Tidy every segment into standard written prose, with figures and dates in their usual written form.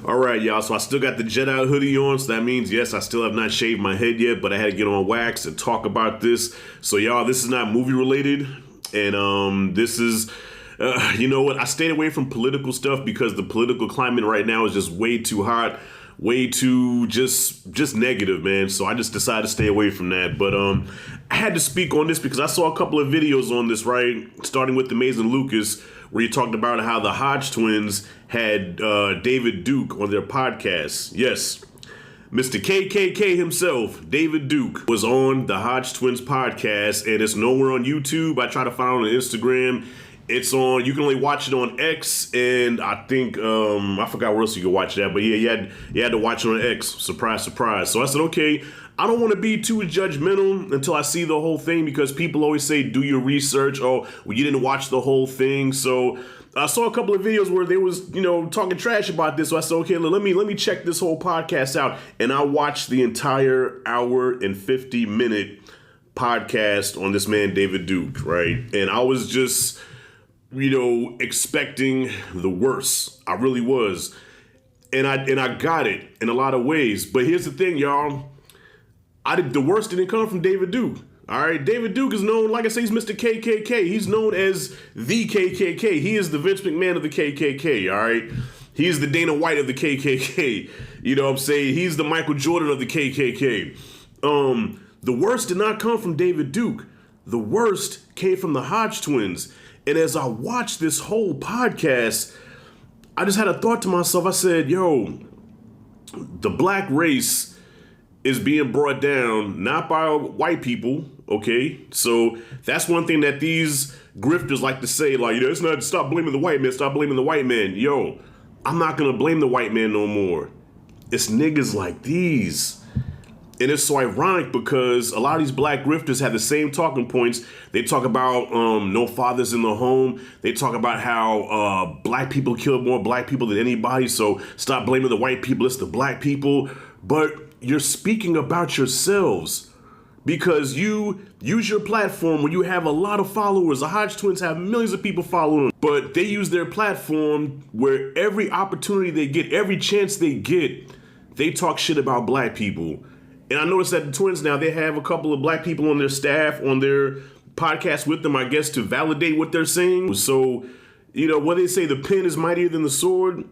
All right, y'all. So I still got the Jedi hoodie on. So that means, yes, I still have not shaved my head yet, but I had to get on wax and talk about this. So y'all, this is not movie related. And this is, you know what? I stayed away from political stuff because the political climate right now is just way too hot, way too just negative, man. So I just decided to stay away from that. But I had to speak on this because I saw a couple of videos on this, right? Starting with Amazing Lucas, where he talked about how the Hodgetwins had David Duke on their podcast. Yes, Mr. KKK himself, David Duke, was on the Hodgetwins podcast, and it's nowhere on YouTube. I try to find it on Instagram. It's on, you can only watch it on X, and I think, I forgot where else you could watch that, but yeah, you had to watch it on X. Surprise, surprise. So I said, okay, I don't want to be too judgmental until I see the whole thing, because people always say, do your research. Oh, well, you didn't watch the whole thing. So I saw a couple of videos where they was, talking trash about this. So I said, okay, let me check this whole podcast out. And I watched the entire hour and 50-minute podcast on this man, David Duke, right? And I was just, expecting the worst. I really was. And I got it in a lot of ways. But here's the thing, y'all. The worst didn't come from David Duke. All right, David Duke is known, like I say, he's Mr. KKK. He's known as the KKK. He is the Vince McMahon of the KKK, all right? He's the Dana White of the KKK. You know what I'm saying? He's the Michael Jordan of the KKK. The worst did not come from David Duke. The worst came from the Hodgetwins. And as I watched this whole podcast, I just had a thought to myself. I said, yo, the black race is being brought down not by white people, okay? So that's one thing that these grifters like to say, like, it's not, stop blaming the white man, stop blaming the white man. Yo, I'm not gonna blame the white man no more. It's niggas like these. And it's so ironic because a lot of these black grifters have the same talking points. They talk about no fathers in the home. They talk about how black people kill more black people than anybody. So stop blaming the white people. It's the black people. But you're speaking about yourselves because you use your platform when you have a lot of followers. The Hodgetwins have millions of people following them, but they use their platform where every opportunity they get, every chance they get, they talk shit about black people. And I noticed that the Twins now, they have a couple of black people on their staff, on their podcast with them, I guess, to validate what they're saying. So, what they say, the pen is mightier than the sword,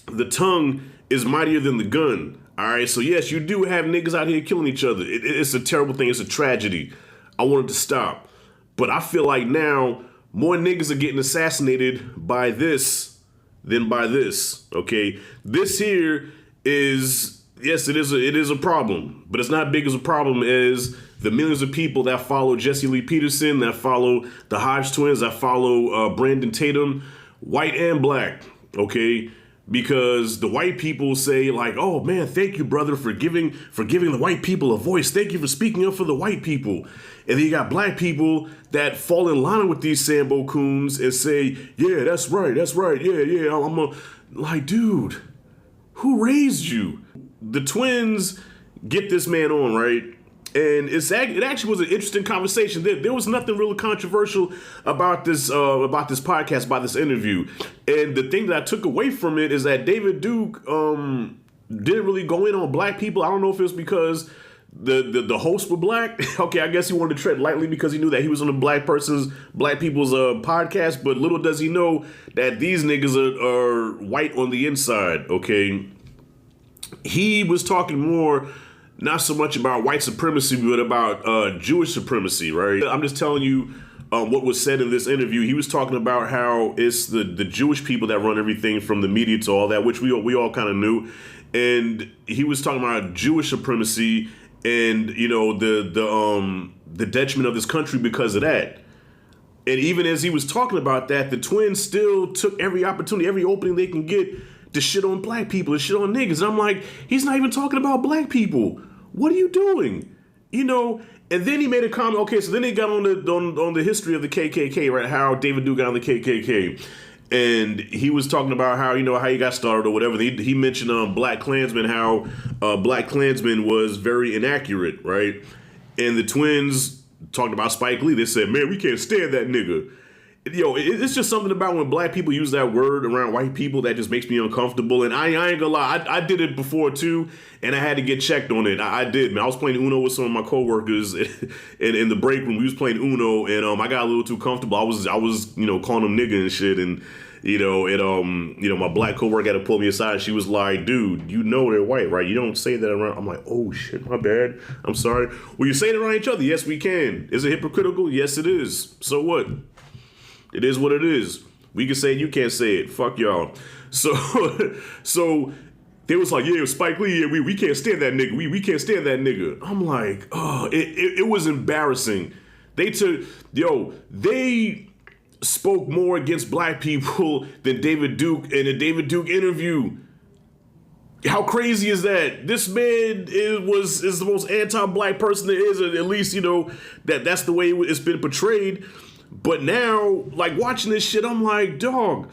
the tongue is mightier than the gun. All right, so yes, you do have niggas out here killing each other. It's a terrible thing. It's a tragedy. I want it to stop. But I feel like now more niggas are getting assassinated by this than by this, okay? This here is... Yes, it is a problem, but it's not big as a problem as the millions of people that follow Jesse Lee Peterson, that follow the Hodgetwins, that follow Brandon Tatum, white and black, okay? Because the white people say like, oh man, thank you, brother, for giving the white people a voice. Thank you for speaking up for the white people. And then you got black people that fall in line with these Sambo coons and say, yeah, that's right, yeah, I'm like, dude, who raised you? The Twins get this man on, right? And it actually was an interesting conversation. There was nothing really controversial about this podcast, about this interview. And the thing that I took away from it is that David Duke didn't really go in on black people. I don't know if it was because the hosts were black. Okay, I guess he wanted to tread lightly because he knew that he was on the black people's podcast. But little does he know that these niggas are white on the inside, okay? He was talking more, not so much about white supremacy, but about Jewish supremacy, right? I'm just telling you what was said in this interview. He was talking about how it's the Jewish people that run everything from the media to all that, which we all kind of knew. And he was talking about Jewish supremacy and, the detriment of this country because of that. And even as he was talking about that, the Twins still took every opportunity, every opening they can get to shit on black people, to shit on niggas. And I'm like, he's not even talking about black people. What are you doing? And then he made a comment. Okay, so then he got on the history of the KKK, right? How David Duke got on the KKK. And he was talking about how, how he got started or whatever. He mentioned Black Klansman, how Black Klansman was very inaccurate, right? And the Twins talked about Spike Lee. They said, man, we can't stand that nigga. it's just something about when black people use that word around white people that just makes me uncomfortable. And I ain't gonna lie, I did it before too, and I had to get checked on it. I did, man. I was playing Uno with some of my coworkers in the break room. We was playing Uno, and I got a little too comfortable. I was calling them nigga and shit, and my black coworker had to pull me aside. She was like, "Dude, you know they're white, right? You don't say that around." I'm like, "Oh shit, my bad. I'm sorry." Well, you say it around each other. Yes, we can. Is it hypocritical? Yes, it is. So what? It is what it is. We can say it, you can't say it. Fuck y'all. So they was like, yeah, Spike Lee, yeah, we can't stand that nigga. We can't stand that nigga. I'm like, oh, it was embarrassing. They spoke more against black people than David Duke in a David Duke interview. How crazy is that? This man is the most anti-black person there is, at least, that's the way it's been portrayed. But now, like, watching this shit, I'm like, dog,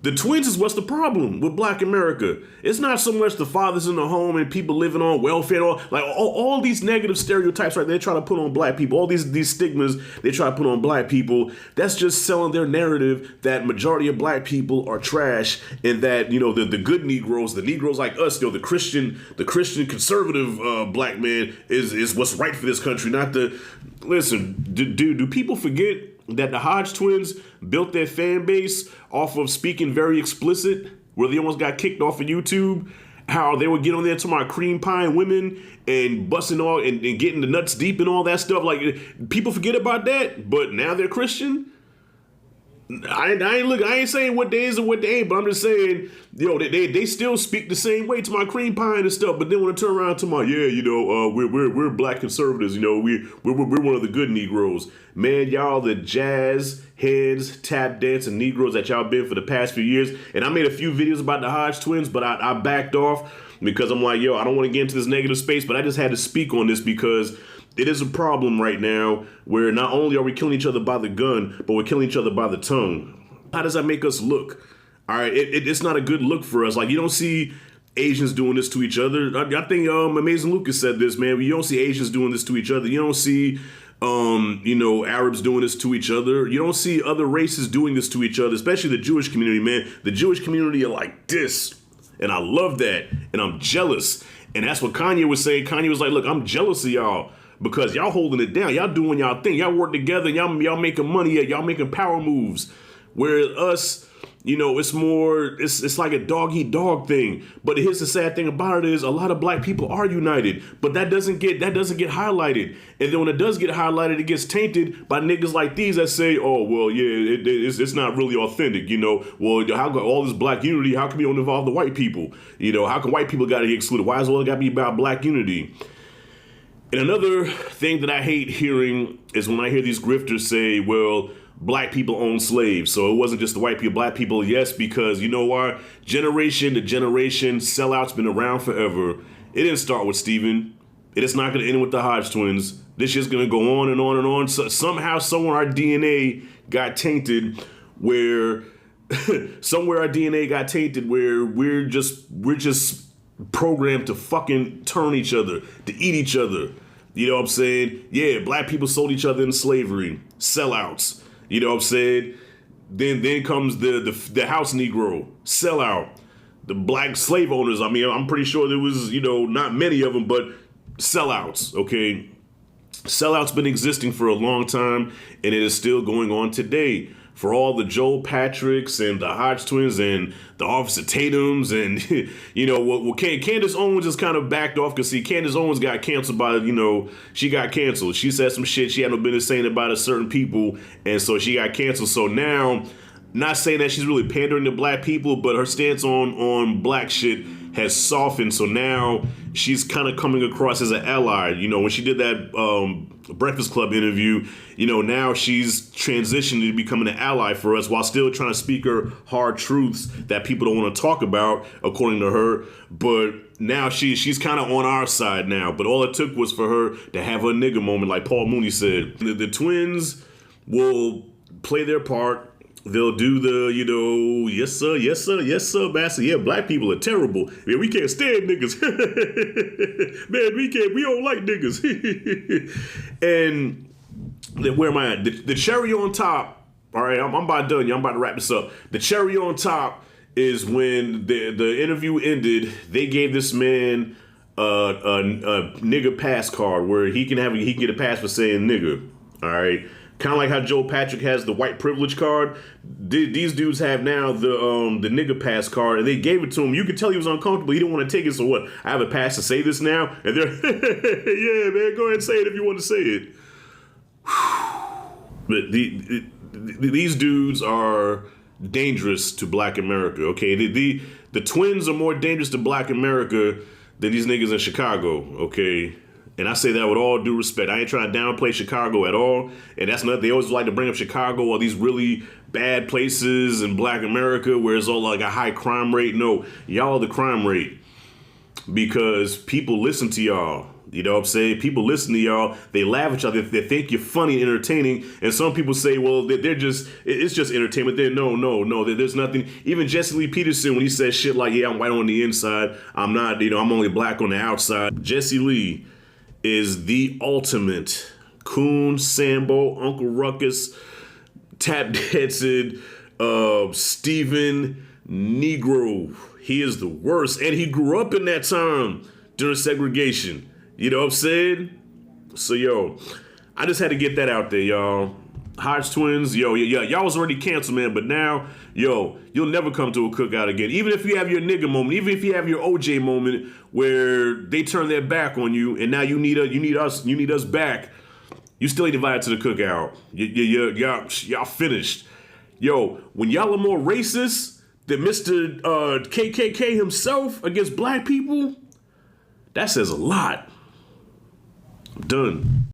the twins is what's the problem with black America. It's not so much the fathers in the home and people living on welfare, all these negative stereotypes right they try to put on black people, all these stigmas they try to put on black people. That's just selling their narrative that majority of black people are trash, and that, the good Negroes, the Negroes like us, the Christian conservative black man is what's right for this country, not the... Listen, do people forget that the Hodgetwins built their fan base off of speaking very explicit, where they almost got kicked off of YouTube? How they would get on there to my cream pie and and busting all and getting the nuts deep and all that stuff. Like, people forget about that, but now they're Christian. I ain't saying what they is and what they ain't, but I'm just saying, they still speak the same way to my cream pie and stuff. But then when I turn around to my, we're black conservatives, we're one of the good Negroes. Man, y'all the jazz heads, tap dancing Negroes that y'all been for the past few years. And I made a few videos about the Hodgetwins, but I backed off because I'm like, I don't want to get into this negative space, but I just had to speak on this because it is a problem right now where not only are we killing each other by the gun, but we're killing each other by the tongue. How does that make us look? All right, it's not a good look for us. Like, you don't see Asians doing this to each other. I think Amazing Lucas said this, man. You don't see Asians doing this to each other. You don't see Arabs doing this to each other. You don't see other races doing this to each other, especially the Jewish community, man. The Jewish community are like this, and I love that, and I'm jealous. And that's what Kanye was saying. Kanye was like, look, I'm jealous of y'all because y'all holding it down. Y'all doing y'all thing. Y'all work together. Y'all making money. Y'all making power moves. Whereas us, it's more, it's like a dog eat dog thing. But here's the sad thing about it is a lot of black people are united, but that doesn't get highlighted. And then when it does get highlighted, it gets tainted by niggas like these that say, oh, well, yeah, it's not really authentic. Well, how all this black unity, how come you don't involve the white people? How come white people got to get excluded? Why is it all got to be about black unity? And another thing that I hate hearing is when I hear these grifters say, well, black people own slaves. So it wasn't just the white people, black people. Yes, because why? Generation to generation, sellouts been around forever. It didn't start with Steven. It is not going to end with the Hodgetwins. This shit's going to go on and on and on. So somehow, somewhere our DNA got tainted where we're just programmed to fucking turn each other, to eat each other. You know what I'm saying? Yeah, black people sold each other into slavery. Sellouts. You know what I'm saying? Then comes the house Negro. Sellout. The black slave owners. I mean, I'm pretty sure there was, not many of them, but sellouts, okay? Sellouts been existing for a long time, and it is still going on today. For all the Joel Patricks and the Hodgetwins and the Officer Tatums and, Candace Owens just kind of backed off because, Candace Owens got canceled by, she got canceled. She said some shit she had no business saying about a certain people, and so she got canceled. So now, not saying that she's really pandering to black people, but her stance on black shit has softened. So now she's kind of coming across as an ally. When she did that Breakfast Club interview, now she's transitioned to becoming an ally for us while still trying to speak her hard truths that people don't want to talk about, according to her. But now she's kind of on our side now. But all it took was for her to have her nigga moment, like Paul Mooney said. The twins will play their part. They'll do the, yes sir, master. Yeah, black people are terrible. Man, we can't stand niggas. Man, we don't like niggas. And where am I at? The cherry on top All right, I'm about done. Y'all. I'm about to wrap this up. The cherry on top is when the interview ended. They gave this man a nigga pass card where he can get a pass for saying nigga. All right, kind of like how Joe Patrick has the white privilege card. These dudes have now the nigga pass card, and they gave it to him. You could tell he was uncomfortable. He didn't want to take it. So what? I have a pass to say this now, and they're yeah, man, go ahead and say it if you want to say it. But these dudes are dangerous to Black America. Okay, the twins are more dangerous to Black America than these niggas in Chicago. Okay. And I say that with all due respect. I ain't trying to downplay Chicago at all. And that's not, they always like to bring up Chicago or these really bad places in Black America where it's all like a high crime rate. No, y'all are the crime rate because people listen to y'all. You know what I'm saying? People listen to y'all. They laugh at y'all. They think you're funny and entertaining. And some people say, well, it's just entertainment. No. There's nothing. Even Jesse Lee Peterson, when he says shit like, yeah, I'm white on the inside. I'm not, I'm only black on the outside. Jesse Lee is the ultimate coon, Sambo, Uncle Ruckus, tap dancing, Steven Negro. He is the worst. And he grew up in that time during segregation. You know what I'm saying? So, yo, I just had to get that out there, y'all. Hodgetwins, y'all was already canceled, man. But now, you'll never come to a cookout again. Even if you have your nigga moment, even if you have your OJ moment where they turn their back on you, and now you need us back. You still ain't invited to the cookout. Y'all finished. Yo, when y'all are more racist than Mr. KKK himself against black people, that says a lot. I'm done.